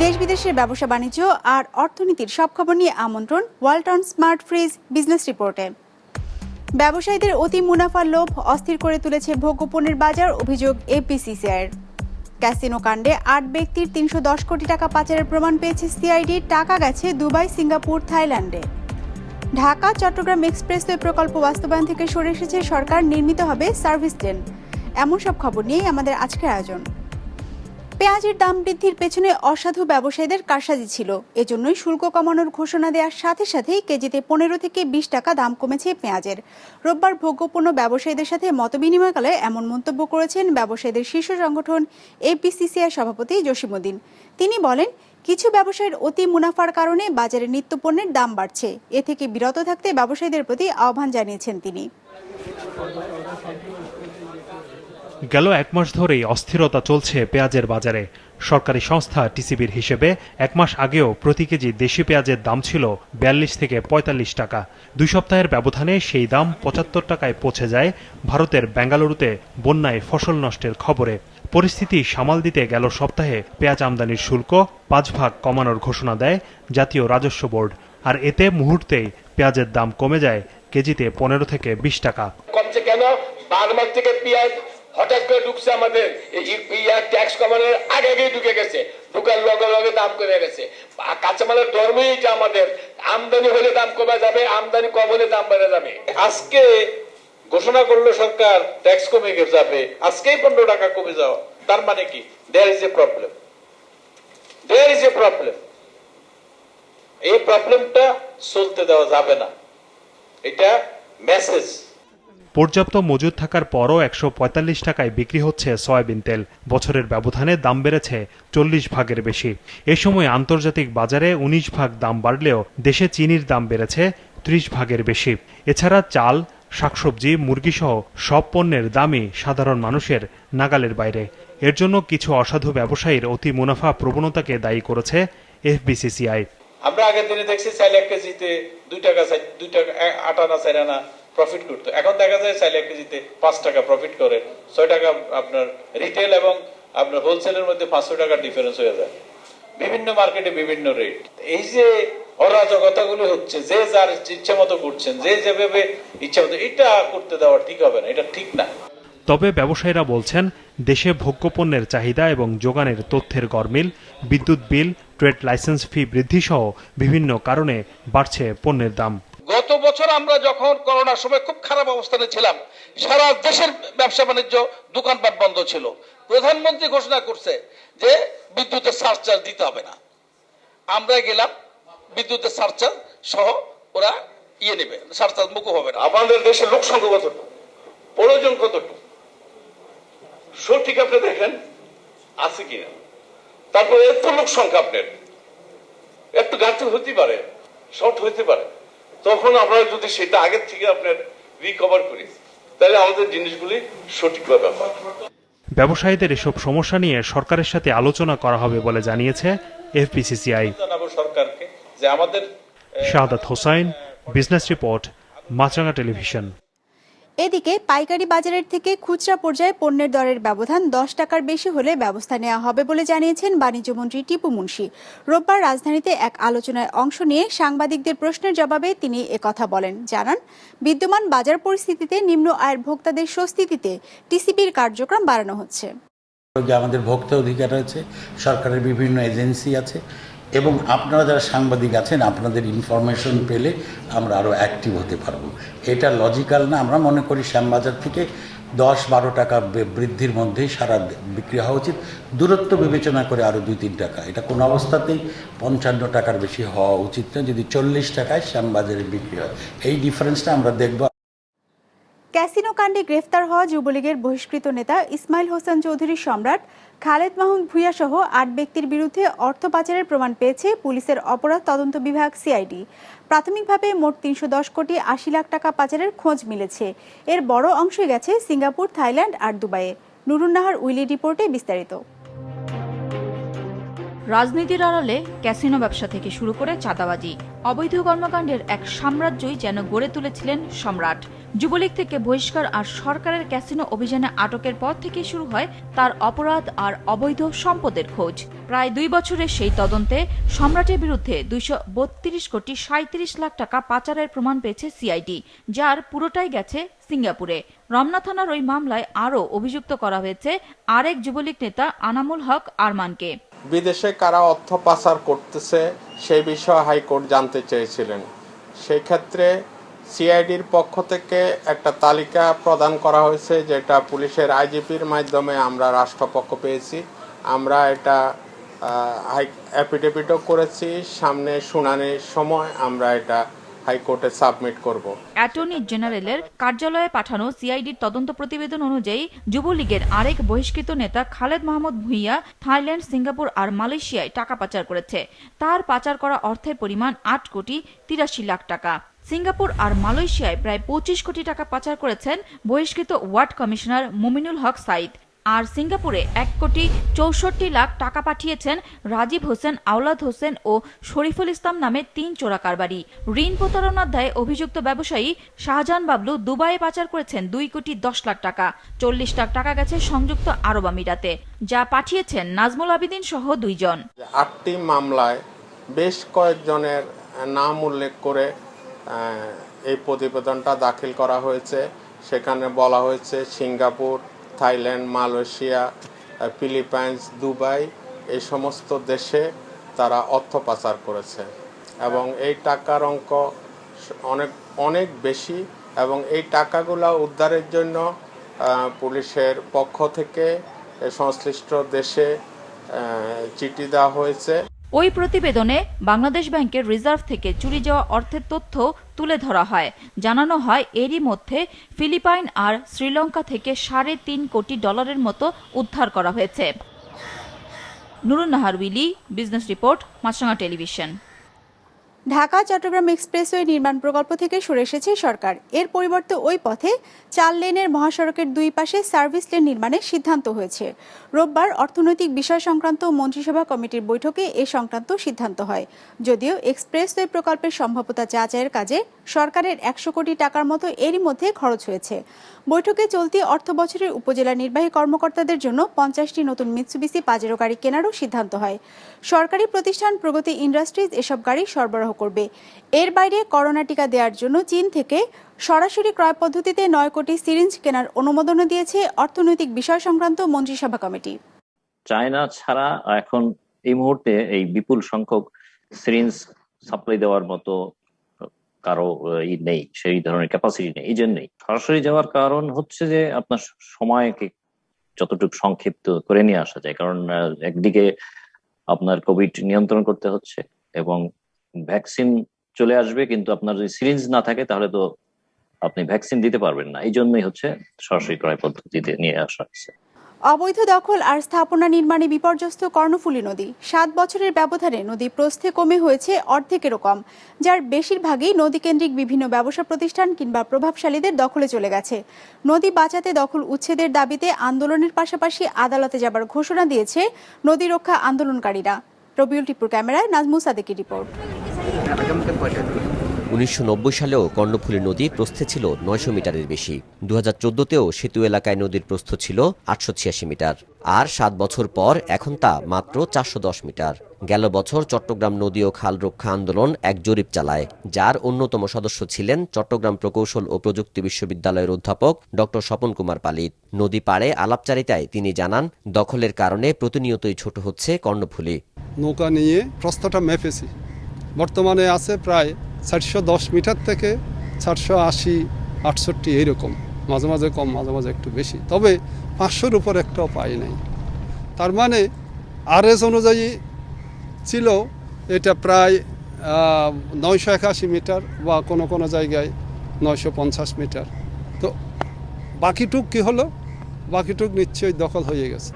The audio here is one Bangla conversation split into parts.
দেশ বিদেশের ব্যবসা বাণিজ্য আর অর্থনীতির সব খবর নিয়ে আমন্ত্রণ ওয়ালটন স্মার্ট ফ্রিজ বিজনেস রিপোর্টে। ব্যবসায়ীদের অতি মুনাফার লোভ অস্থির করে তুলেছে ভোগ্যপণ্যের বাজার, অভিযোগ এফবিসিসিআইয়ের। ক্যাসিনো কাণ্ডে ৮ ব্যক্তির ৩১০ কোটি টাকা পাচারের প্রমাণ পেয়েছে সিআইডি। টাকা গেছে দুবাই, সিঙ্গাপুর, থাইল্যান্ডে। ঢাকা চট্টগ্রাম এক্সপ্রেসওয়ে প্রকল্প বাস্তবায়ন থেকে সরে এসেছে সরকার, নির্মিত হবে সার্ভিস লেন। এমন সব খবর নিয়েই আমাদের আজকের আয়োজন। পেঁয়াজের দাম বৃদ্ধির পেছনে অসাধু ব্যবসায়ীদের কারসাজি ছিল। এজন্যই শুল্ক কমানোর ঘোষণা দেওয়ার সাথে সাথেই কেজিতে ১৫ থেকে ২০ টাকা দাম কমেছে পেঁয়াজের। রোববার ভোগ্যপণ্য ব্যবসায়ীদের সাথে মতবিনিময়কালে এমন মন্তব্য করেছেন ব্যবসায়ীদের শীর্ষ সংগঠন এফবিসিসিআই সভাপতি জসিমউদ্দিন। তিনি বলেন, কিছু ব্যবসায়ীর অতি মুনাফার কারণে বাজারে নিত্যপণ্যের দাম বাড়ছে। এ থেকে বিরত থাকতে ব্যবসায়ীদের প্রতি আহ্বান জানিয়েছেন তিনি। গেল এক মাস ধরেই অস্থিরতা চলছে পেঁয়াজের বাজারে। সরকারি সংস্থা টিসিবির হিসেবে এক মাস আগেও প্রতি কেজি দেশি পেঁয়াজের দাম ছিল ৪২ থেকে ৪৫ টাকা। ২ সপ্তাহের ব্যবধানে সেই দাম ৭৫ টাকায় পৌঁছে যায় ভারতের বেঙ্গালুরুতে বন্যায় ফসল নষ্টের খবরে। পরিস্থিতি সামাল দিতে গেল সপ্তাহে পেঁয়াজ আমদানির শুল্ক ৫ ভাগ কমানোর ঘোষণা দেয় জাতীয় রাজস্ব বোর্ড। আর এতে মুহূর্তেই পেঁয়াজের দাম কমে যায় কেজিতে ১৫ থেকে ২০ টাকা। কমছে কেন? বার্মার থেকে পেঁয়াজ হঠাৎ করে ঢুকছে, আমাদের ট্যাক্স কমানোর আগে আগেই ঢুকে গেছে, ঢুকার লগে লগে দাম কমে গেছে। কাঁচামালের ধর্মই এটা আমাদের, আমদানি হলে দাম কমে যাবে, আমদানি কম হলে দাম বেড়ে যাবে। আজকে ঘোষণা করলো সরকার ট্যাক্স কমে যাবে, আজকেই ১৫ টাকা কমে যাওয়া, তার মানে কি? There is a problem, there is a problem. এই প্রবলেমটা চলতে দেওয়া যাবে না, এটা মেসেজ। পর্যাপ্ত মজুদ থাকার পরও ১৪৫ টাকায় বিক্রি হচ্ছে সয়াবিন তেল। বছরের ব্যবধানে দাম বেড়েছে ৪০ ভাগের বেশি। এ সময় আন্তর্জাতিক বাজারে ১৯ ভাগ দাম বাড়লেও দেশে চিনির দাম বেড়েছে ৩০ ভাগের বেশি। এছাড়া চাল, শাকসবজি, মুরগিসহ সব পণ্যের দামই সাধারণ মানুষের নাগালের বাইরে। এর জন্য কিছু অসাধু ব্যবসায়ীর অতি মুনাফা প্রবণতাকে দায়ী করেছে এফবিসিসিআই। আমরা আগের দিনে দেখছি চাইল ১ কেজিতে ২ টাকা ৮ আনা ৪ আনা প্রফিট করতো, এখন দেখা যায় চাইলে ১ কেজিতে ৫ টাকা প্রফিট করে, ৬ টাকা আপনার রিটেল এবং আপনার হোলসেলের মধ্যে ৫০০ টাকার ডিফারেন্স হয়ে যায়। বিভিন্ন মার্কেটে বিভিন্ন রেট। এই যে অরাজকতাগুলো হচ্ছে, যে যার ইচ্ছা মতো করছেন, যে যেভাবে ইচ্ছা মতো, এটা করতে দেওয়া ঠিক হবে না, এটা ঠিক না। তবে ব্যবসায়ীরা বলছেন, দেশে ভোগ্যপণ্যের চাহিদা এবং যোগানের তথ্যের গরমিল, বিদ্যুৎ বিল, ট্রেড লাইসেন্স ফি বৃদ্ধি সহ বিভিন্ন কারণে বাড়ছে পণ্যের দাম। গত বছর আমরা যখন করোনার সময় খুব খারাপ অবস্থানে ছিলাম, সারা দেশের ব্যবসা বাণিজ্য, দোকানপাট বন্ধ ছিল। প্রধানমন্ত্রী ঘোষণা করছে যে বিদ্যুতের সারচার্জ দিতে হবে না। আমরা গেলাম, বিদ্যুতের সারচার্জ সহ ওরা নেবে, সারচার্জ মুকুব হবে না। আমাদের দেশের লোক সংখ্যা কতটুকু, প্রয়োজন কতটুকু, সঠিক আপনি দেখেন আছে কিনা। তারপরে এত লোক সংখ্যা, আপনার একটু ঘাটতি হতে পারে, শর্ট হইতে পারে, তখন আমরা যদি সেটা আগের থেকে আপনার রিকভার করি, তাহলে আমাদের জিনিসগুলি সঠিকভাবে হয়। ব্যবসায়ীদের এসব সমস্যা নিয়ে সরকারের সাথে আলোচনা করা হবে বলে জানিয়েছে এফবিসিসিআই। সরকারকে যে আমাদের শাহাদাত হোসাইন, বিজনেস রিপোর্ট, মাছরাঙা টেলিভিশন। এদিকে পাইকারি বাজারের থেকে খুচরা পর্যায়ে পণ্যের দরের ব্যবধান ১০ টাকার বেশি হলে ব্যবস্থা নেওয়া হবে বলে জানিয়েছেন বাণিজ্যমন্ত্রী টিপু মুনশি। রোববার রাজধানীতে এক আলোচনায় অংশ নিয়ে সাংবাদিকদের প্রশ্নের জবাবে তিনি একথা বলেন। জানান, বিদ্যমান বাজার পরিস্থিতিতে নিম্ন আয়ের ভোক্তাদের স্বস্তি দিতে টিসিবির কার্যক্রম বাড়ানো হচ্ছে। আমাদের ভোক্তা অধিকার আছে, সরকারের বিভিন্ন এজেন্সি আছে, এবং আপনারা যারা সাংবাদিক আছেন, আপনাদের ইনফরমেশন পেলে আমরা আরও অ্যাক্টিভ হতে পারবো। এটা লজিক্যাল না। আমরা মনে করি শ্যামবাজার থেকে ১০-১২ টাকা বৃদ্ধির মধ্যেই সারা বিক্রি হওয়া উচিত। দূরত্ব বিবেচনা করে আরও ২-৩ টাকা, এটা কোনো অবস্থাতেই ৫৫ টাকার বেশি হওয়া উচিত না। যদি ৪০ টাকায় শ্যামবাজারে বিক্রি হয়, এই ডিফারেন্সটা আমরা দেখব। ক্যাসিনো কাণ্ডে গ্রেফতার হওয়া যুবলীগের বহিষ্কৃত নেতা ইসমাইল হোসেন চৌধুরী সম্রাট, খালেদ মাহমুদ ভূঁইয়া সহ ৮ ব্যক্তির বিরুদ্ধে অর্থ পাচারের প্রমাণ পেয়েছে পুলিশের অপরাধ তদন্ত বিভাগ সিআইডি। প্রাথমিকভাবে মোট ৩১০ কোটি ৮০ লাখ টাকা পাচারের খোঁজ মিলেছে। এর বড় অংশই গেছে সিঙ্গাপুর, থাইল্যান্ড আর দুবাইয়ে। নুরুন্নাহার উইলি রিপোর্টে বিস্তারিত। রাজনীতির আড়ালে ক্যাসিনো ব্যবসা থেকে শুরু করে চাঁদাবাজি, অবৈধ কর্মকাণ্ডের এক সাম্রাজ্যই যেন গড়ে তুলেছিলেন সম্রাট। যুবলীগ থেকে বহিষ্কার আর সরকারের ক্যাসিনো অভিযানে আটকের পর থেকে শুরু হয় তার অপরাধ আর অবৈধ সম্পদের খোঁজ। প্রায় 2 বছরের সেই তদন্তে সম্রাটের বিরুদ্ধে 232 কোটি 37 লাখ টাকা পাচারের প্রমাণ পেয়েছে সিআইডি, যার পুরোটাই গেছে সিঙ্গাপুরে। রমনা থানার ওই মামলায় আরও অভিযুক্ত করা হয়েছে আরেক যুবলীগ নেতা আনামুল হক আরমানকে। বিদেশে কারা অর্থ পাচার করতেছে সেই বিষয়ে হাইকোর্ট জানতে চেয়েছিলেন। সেই ক্ষেত্রে সিআইডির পক্ষ থেকে একটা তালিকা প্রদান করা হয়েছে, যেটা পুলিশের আইজিপির মাধ্যমে আমরা রাষ্ট্রপক্ষ পেয়েছি। আমরা এটা অ্যাফিডেভিটও করেছি, সামনে শুনানির সময় আমরা এটা হাইকোর্টে সাবমিট করব। অ্যাটর্নি জেনারেলের কার্যালয়ে পাঠানো সিআইডির তদন্ত প্রতিবেদন অনুযায়ী যুবলীগের আরেক বহিষ্কৃত নেতা খালেদ মাহমুদ ভুঁইয়া থাইল্যান্ড, সিঙ্গাপুর আর মালয়েশিয়ায় টাকা পাচার করেছে। তার পাচার করা অর্থের পরিমাণ 8 কোটি 83 লাখ টাকা। সিঙ্গাপুর আর মালয়েশিয়ায় প্রায় 25 কোটি টাকা পাচার করেছেন বহিষ্কৃত ওয়ার্ড কমিশনার মুমিনুল হক সাইদ। আর সিঙ্গাপুরে 1 কোটি 64 লাখ টাকা পাঠিয়েছেন রাজীব হোসেন, আওলাদ হোসেন ও শরীফুল ইসলাম নামে 3 চোরা কারবারি। ঋণ প্রতারণার দায়ে অভিযুক্ত ব্যবসায়ী শাহজাহান বাবলু দুবাইয়ে পাচার করেছেন 2 কোটি 10 লাখ টাকা। 40 লাখ টাকা গেছে সংযুক্ত আরব আমিরাতে, যা পাঠিয়েছেন নাজমুল আবিদিন সহ 2 জন। 8টি মামলায় বেশ কয়েকজনের নাম উল্লেখ করে এই প্রতিবেদনটা দাখিল করা হয়েছে। সেখানে বলা হয়েছে Singapore, Thailand, Malaysia, Philippines, Dubai এই সমস্ত দেশে তারা অর্থ পাচার করেছে এবং এই টাকার অঙ্ক অনেক বেশি এবং এই টাকাগুলো উদ্ধারের জন্য পুলিশের পক্ষ থেকে সংশ্লিষ্ট দেশে চিঠি দেওয়া হয়েছে। ওই প্রতিবেদনে বাংলাদেশ ব্যাংকের রিজার্ভ থেকে চুরি যাওয়া অর্থের তথ্য তুলে ধরা হয়। জানানো হয় এরই মধ্যে ফিলিপাইন আর শ্রীলঙ্কা থেকে $3.5 কোটি মতো উদ্ধার করা হয়েছে। Nurun Nahar Willy, business report, মাছরাঙা টেলিভিশন। ঢাকা চট্টগ্রাম এক্সপ্রেসওয়ে নির্মাণ প্রকল্প থেকে সরে এসেছে সরকার। এর পরিবর্তে ওই পথে 4 লেনের মহাসড়কের 2 পাশে সার্ভিস লেন নির্মাণের সিদ্ধান্ত হয়েছে। রোববার অর্থনৈতিক বিষয় সংক্রান্ত মন্ত্রিসভা কমিটির বৈঠকে এ সংক্রান্ত সিদ্ধান্ত হয়। যদিও এক্সপ্রেসওয়ে প্রকল্পের সম্ভাব্যতা যাচাইয়ের কাজে সরকারের 100 কোটি টাকার মতো এরই মধ্যে খরচ হয়েছে। বৈঠকে চলতি অর্থ বছরের উপজেলা নির্বাহী কর্মকর্তাদের জন্য 50টি নতুন মিৎসুবিশি পাজেরো গাড়ি কেনারও সিদ্ধান্ত হয়। সরকারি প্রতিষ্ঠান প্রগতি ইন্ডাস্ট্রিজ এসব গাড়ি সরবরাহ করবে। এর বাইরে করোনা টিকা দেওয়ার জন্য চীন থেকে সরাসরি ক্রয় পদ্ধতিতে 9 কোটি সিরিঞ্জ কেনার অনুমোদনও দিয়েছে অর্থনৈতিক বিষয় সংক্রান্ত মন্ত্রিসভা কমিটি। চায়না ছাড়া এখন এই মুহূর্তে এই বিপুল সংখ্যক সিরিঞ্জ সাপ্লাই দেওয়ার মতো কারো নেই, সেই ধরনের ক্যাপাসিটি নেই। এই জন্যই সরাসরি যাওয়ার কারণ হচ্ছে যে আপনার সময়কে যতটুকু সংক্ষিপ্ত করে নিয়ে আসা যায়, কারণ একদিকে আপনার কোভিড নিয়ন্ত্রণ করতে হচ্ছে এবং ভ্যাকসিন চলে আসবে, কিন্তু আপনার যদি সিরিঞ্জ না থাকে তাহলে তো আপনি ভ্যাকসিন দিতে পারবেন না। এই জন্যই হচ্ছে সরাসরি ক্রয় পদ্ধতিতে নিয়ে আসা হচ্ছে। অবৈধ দখল আর স্থাপনা নির্মাণে বিপর্যস্ত কর্ণফুলী নদী। 7 বছরের ব্যবধানে নদী প্রস্থে কমে হয়েছে অর্ধেকেরও কম, যার বেশিরভাগই নদীকেন্দ্রিক বিভিন্ন ব্যবসা প্রতিষ্ঠান কিংবা প্রভাবশালীদের দখলে চলে গেছে। নদী বাঁচাতে দখল উচ্ছেদের দাবিতে আন্দোলনের পাশাপাশি আদালতে যাবার ঘোষণা দিয়েছে নদী রক্ষা আন্দোলনকারীরা। রবিউল টিপুর ক্যামেরায় নাজমু সাদেকের রিপোর্ট। 1990 সালেও কর্ণফুলী নদী প্রস্থে ছিল 900 মিটারের বেশি। 2014তেও সেতু এলাকায় নদীর প্রস্থ ছিল 886 মিটার। আর 7 বছর পর এখন তা মাত্র 410 মিটার। গেল বছর চট্টগ্রাম নদী ও খাল রক্ষা আন্দোলন এক জরিপ চালায়, যার অন্যতম সদস্য ছিলেন চট্টগ্রাম প্রকৌশল ও প্রযুক্তি বিশ্ববিদ্যালয়ের অধ্যাপক ডক্টর স্বপন কুমার পালিত। নদী পাড়ে আলাপচারিতায় তিনি জানান, দখলের কারণে প্রতিনিয়তই ছোট হচ্ছে কর্ণফুলী। নৌকা নিয়ে প্রস্থটা মেপেছি, বর্তমানে আছে প্রায় 410 মিটার থেকে 480-68 এইরকম, মাঝে মাঝে কম, মাঝে মাঝে একটু বেশি, তবে 500-র উপর একটাও পাই নাই। তার মানে আরএস অনুযায়ী ছিল এটা প্রায় 981 মিটার বা কোনো কোনো জায়গায় 950 মিটার। তো বাকিটুক কি হলো? বাকিটুক নিশ্চয়ই দখল হয়ে গেছে।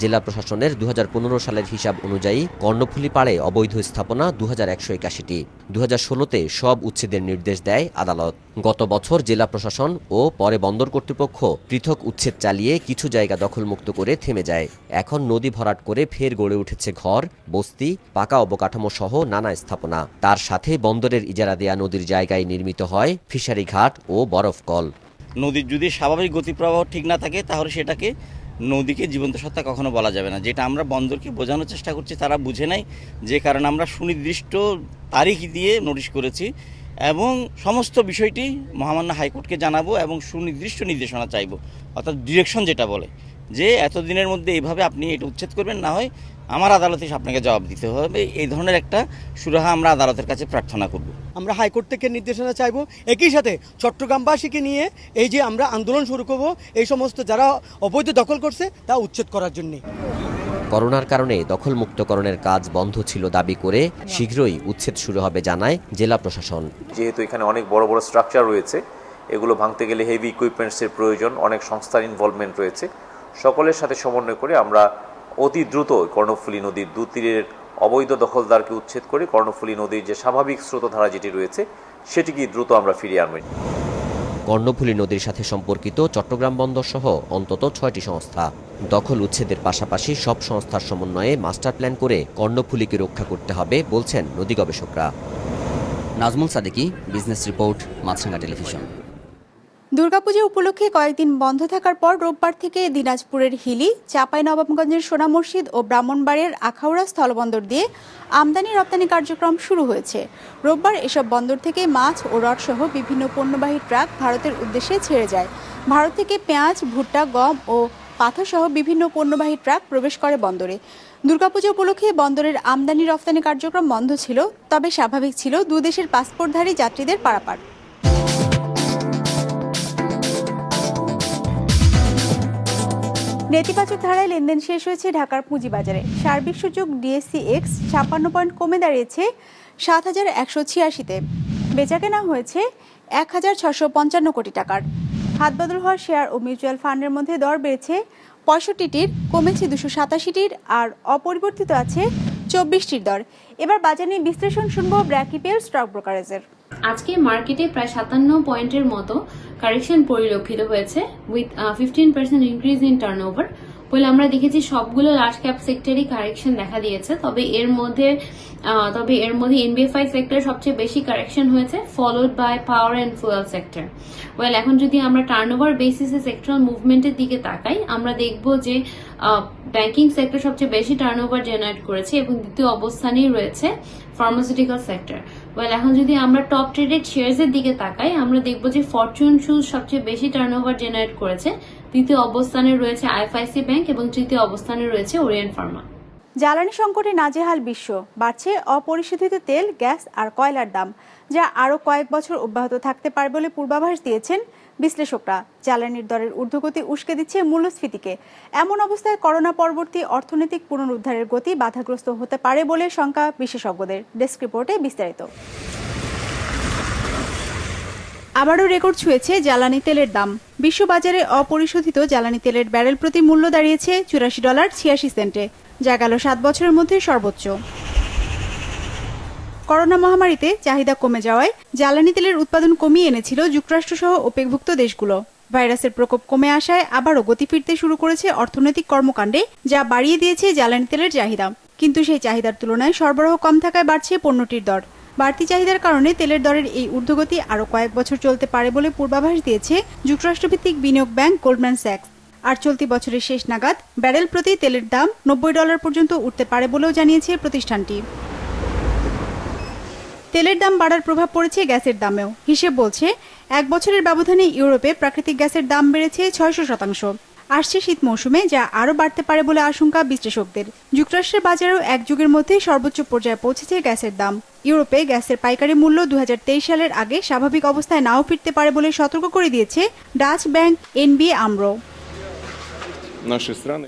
জেলা প্রশাসনের 2015 সালের হিসাব অনুযায়ী কর্ণফুলী পাড়ে অবৈধ স্থাপনা 2181টি। 2016-তে সব উচ্ছেদের নির্দেশ দেয় আদালত। গত বছর জেলা প্রশাসন ও পরে বন্দর কর্তৃপক্ষ পৃথক উচ্ছেদ চালিয়ে কিছু জায়গা দখলমুক্ত করে থেমে যায়। এখন নদী ভরাট করে ফের গড়ে উঠেছে ঘর, বস্তি, পাকা অবকাঠামো সহ নানা স্থাপনা। তার সাথে বন্দরের ইজারা দেয়া নদীর জায়গায় নির্মিত হয় ফিশারি ঘাট ও বরফ কল। নদীর যদি স্বাভাবিক গতিপ্রবাহ ঠিক না থাকে তাহলে সেটাকে নদীকে জীবন্ত সত্তা কখনো বলা যাবে না। যেটা আমরা বন্দরকে বোঝানোর চেষ্টা করছি, তারা বুঝে নাই, যে কারণে আমরা সুনির্দিষ্ট তারিখ দিয়ে নোটিশ করেছি এবং সমস্ত বিষয়টি মহামান্য হাইকোর্টকে জানাবো এবং সুনির্দিষ্ট নির্দেশনা চাইব, অর্থাৎ ডিরেকশন যেটা বলে যে এতদিনের মধ্যে এইভাবে আপনি এটা উচ্ছেদ করবেন, না হয় আমার আদালতে আপনাকে জবাব দিতে হবে। এই ধরনের একটা সুরাহা আমরা আদালতের কাছে প্রার্থনা করব। আমরা হাইকোর্ট থেকে নির্দেশনা চাইব, একই সাথে চট্টগ্রামবাসীকে নিয়ে এই যে আমরা আন্দোলন শুরু করব এই সমস্ত যারা অবৈধ দখল করছে তা উচ্ছেদ করার জন্য। করোনার কারণে দখলমুক্তকরণের কাজ বন্ধ ছিল দাবি করে শীঘ্রই উচ্ছেদ শুরু হবে জানায় জেলা প্রশাসন। যেহেতু এখানে অনেক বড় বড় স্ট্রাকচার রয়েছে, এগুলো ভাঙতে গেলে হেভি ইকুইপমেন্টসের প্রয়োজন, অনেক সংস্থার ইনভলভমেন্ট রয়েছে। সকলের সাথে সমন্বয় করে আমরা অতি দ্রুত কর্ণফুলী নদীর দুতীরের অবৈধ দখলদারকে উচ্ছেদ করে কর্ণফুলী নদীর যে স্বাভাবিক স্রোতধারা যেটি রয়েছে সেটিকে দ্রুত আমরা ফিরিয়ে আনব। কর্ণফুলী নদীর সাথে সম্পর্কিত চট্টগ্রাম বন্দর সহ অন্তত 6টি সংস্থা। দখল উচ্ছেদের পাশাপাশি সব সংস্থার সমন্বয়ে মাস্টার প্ল্যান করে কর্ণফুলীকে রক্ষা করতে হবে বলছেন নদী গবেষকরা। নাজমুল সাদিকি, বিজনেস রিপোর্ট, মাছরাঙা টেলিভিশন। দুর্গাপূজা উপলক্ষে কয়েকদিন বন্ধ থাকার পর রোববার থেকে দিনাজপুরের হিলি, চাঁপাইনবাবগঞ্জের সোনা মসজিদ ও ব্রাহ্মণবাড়িয়ার আখাউড়া স্থলবন্দর দিয়ে আমদানি রপ্তানি কার্যক্রম শুরু হয়েছে। রোববার এসব বন্দর থেকে মাছ ও রডসহ বিভিন্ন পণ্যবাহী ট্রাক ভারতের উদ্দেশ্যে ছেড়ে যায়। ভারত থেকে পেঁয়াজ, ভুট্টা, গম ও পাথরসহ বিভিন্ন পণ্যবাহী ট্রাক প্রবেশ করে বন্দরে। দুর্গাপূজা উপলক্ষে বন্দরের আমদানি রপ্তানি কার্যক্রম বন্ধ ছিল, তবে স্বাভাবিক ছিল দুদেশের পাসপোর্টধারী যাত্রীদের পারাপার। নেতিবাচক ধারায় লেনদেন শেষ হয়েছে ঢাকার পুঁজিবাজারে। সার্বিক সূচক DSCX 56 পয়েন্ট কমে দাঁড়িয়েছে ৭,১৮৬-তে। বেচাকেনা হয়েছে ১,৬৫৫ কোটি টাকার। হাতবদল হওয়া শেয়ার ও মিউচুয়াল ফান্ডের মধ্যে দর বেড়েছে ৬৫টির, কমেছে ২৮৭টির, আর অপরিবর্তিত আছে ২৪টির দর। এবার বাজার নিয়ে বিশ্লেষণ শুনবো ব্র্যাকিপেল স্টক ব্রোকারেজের। আজকে মার্কেটে প্রায় ৫৭ পয়েন্টের মতো কারেকশন পরিলক্ষিত হয়েছে উইথ 15% ইনক্রিজ ইন টার্নওভার। বলে আমরা দেখেছি সবগুলো লার্জ ক্যাপ সেক্টরই কারেকশন দেখা দিয়েছে, তবে এর মধ্যে NBFI সেক্টর সবচেয়ে বেশি কারেকশন হয়েছে, followed by power and fuel sector. Well, এখন যদি আমরা টার্নওভার বেসিসে সেক্টরাল মুভমেন্টের দিকে তাকাই, আমরা দেখব যে ব্যাংকিং সেক্টর সবচেয়ে বেশি টার্নওভার জেনারেট করেছে এবং দ্বিতীয় অবস্থানেই রয়েছে ফার্মাসিউটিক্যাল সেক্টর। ওয়েল, এখন যদি আমরা টপ ট্রেডেড শেয়ারসের দিকে তাকাই, আমরা দেখব যে ফরচুন শুজ সবচেয়ে বেশি টার্নওভার জেনারেট করেছে, দ্বিতীয় অবস্থানে রয়েছে IFIC ব্যাংক এবং তৃতীয় অবস্থানে রয়েছে ওরিয়েন্ট ফার্মা। জ্বালানি সংকটে নাজেহাল বিশ্ব, বাড়ছে অপরিশোধিত তেল, গ্যাস আর কয়লার দাম, যা আরও কয়েক বছর অব্যাহত থাকতে পারে বলে পূর্বাভাস দিয়েছেন বিশ্লেষকরা। জ্বালানির দরের ঊর্ধ্বগতি উস্কে দিচ্ছে মূল্যস্ফীতিকে। এমন অবস্থায় করোনা পরবর্তী অর্থনৈতিক পুনরুদ্ধারের গতি বাধাগ্রস্ত হতে পারে বলে শঙ্কা বিশেষজ্ঞদের। ডেস্ক রিপোর্টে বিস্তারিত। আবারও রেকর্ড ছুঁয়েছে জ্বালানি তেলের দাম। বিশ্ববাজারে অপরিশোধিত জ্বালানি তেলের ব্যারেল প্রতি মূল্য দাঁড়িয়েছে $84.86, যা গেল 7 বছরের মধ্যে সর্বোচ্চ। করোনা মহামারীতে চাহিদা কমে যাওয়ায় জ্বালানি তেলের উৎপাদন কমিয়ে এনেছিল যুক্তরাষ্ট্রসহ ওপেকভুক্ত দেশগুলো। ভাইরাসের প্রকোপ কমে আসায় আবারও গতি ফিরতে শুরু করেছে অর্থনৈতিক কর্মকাণ্ডে, যা বাড়িয়ে দিয়েছে জ্বালানি তেলের চাহিদা। কিন্তু সেই চাহিদার তুলনায় সরবরাহ কম থাকায় বাড়ছে পণ্যটির দর। বাড়তি চাহিদার কারণে তেলের দরের এই ঊর্ধ্বগতি আরও কয়েক বছর চলতে পারে বলে পূর্বাভাস দিয়েছে যুক্তরাষ্ট্রভিত্তিক বিনিয়োগ ব্যাংক গোল্ডম্যান স্যাক্স। আর চলতি বছরের শেষ নাগাদ ব্যারেল প্রতি তেলের দাম $90 পর্যন্ত উঠতে পারে বলেও জানিয়েছে প্রতিষ্ঠানটি। তেলের দাম বাড়ার প্রভাব পড়েছে গ্যাসের দামেও। হিসেব বলছে 1 বছরের ব্যবধানে ইউরোপে প্রাকৃতিক গ্যাসের দাম বেড়েছে 600%। আসছে শীত মৌসুমে যা আরও বাড়তে পারে বলে আশঙ্কা বিশ্লেষকদের। যুক্তরাষ্ট্রের বাজারেও এক যুগের মধ্যে সর্বোচ্চ পর্যায়ে পৌঁছেছে গ্যাসের দাম। ইউরোপে গ্যাসের পাইকারি মূল্য 2023 সালের আগে স্বাভাবিক অবস্থায় নাও ফিরতে পারে বলে সতর্ক করে দিয়েছে ডাচ ব্যাংক NBA AMRO।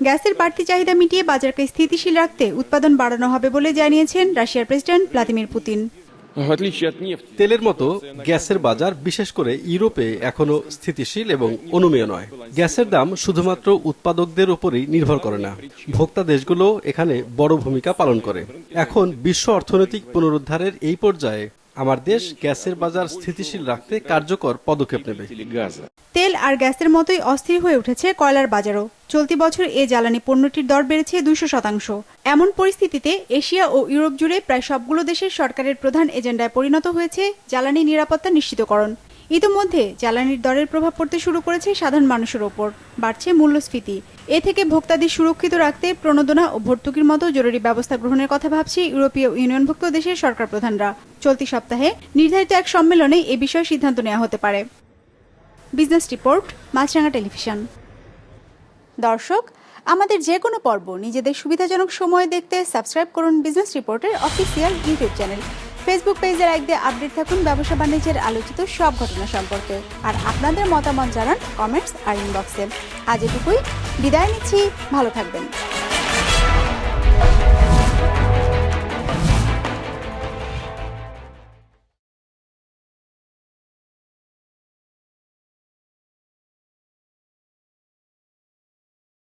গ্যাসের বাড়তি চাহিদা মিটিয়ে বাজারকে স্থিতিশীল রাখতে উৎপাদন বাড়ানো হবে বলে জানিয়েছেন রাশিয়ার প্রেসিডেন্ট ভ্লাদিমির পুতিন। তেলের মতো গ্যাসের বাজার বিশেষ করে ইউরোপে এখনো স্থিতিশীল এবং অনুমেয় নয়। গ্যাসের দাম শুধুমাত্র উৎপাদকদের উপরই নির্ভর করে না, ভোক্তা দেশগুলো এখানে বড় ভূমিকা পালন করে। এখন বিশ্ব অর্থনৈতিক পুনরুদ্ধারের এই পর্যায়ে আমার দেশ গ্যাসের বাজার স্থিতিশীল রাখতে কার্যকর পদক্ষেপ নেবে। তেল আর গ্যাসের মতোই অস্থির হয়ে উঠেছে কয়লার বাজারও। চলতি বছর এ জ্বালানি পণ্যটির দর বেড়েছে 200%। এমন পরিস্থিতিতে এশিয়া ও ইউরোপ জুড়ে প্রায় সবগুলো দেশের সরকারের প্রধান এজেন্ডায় পরিণত হয়েছে জ্বালানি নিরাপত্তা নিশ্চিতকরণ। ইতিমধ্যে জ্বালানির দরের প্রভাব পড়তে শুরু করেছে সাধারণ মানুষের ওপর, বাড়ছে মূল্যস্ফীতি। এ থেকে ভোক্তাদের সুরক্ষিত রাখতে প্রণোদনা ও ভর্তুকির মতো জরুরি ব্যবস্থা গ্রহণের কথা ভাবছে ইউরোপীয় ইউনিয়নভুক্ত দেশের সরকার প্রধানরা। চলতি সপ্তাহে নির্ধারিত এক সম্মেলনে এ বিষয়ে সিদ্ধান্ত নেওয়া হতে পারে। বিজনেস রিপোর্ট, মাছরাঙা টেলিভিশন। দর্শক, আমাদের যে কোনো পর্ব নিজেদের সুবিধাজনক সময়ে দেখতে সাবস্ক্রাইব করুন বিজনেস রিপোর্টের অফিসিয়াল ইউটিউব চ্যানেল। ফেসবুক পেজে লাইক দিয়ে আপডেট থাকুন ব্যবসা বাণিজ্যের আলোচিত সব ঘটনা সম্পর্কে। আর আপনাদের মতামত জানান কমেন্টস আর ইনবক্সে। আজ এটুকুই, বিদায় নিচ্ছি, ভালো থাকবেন।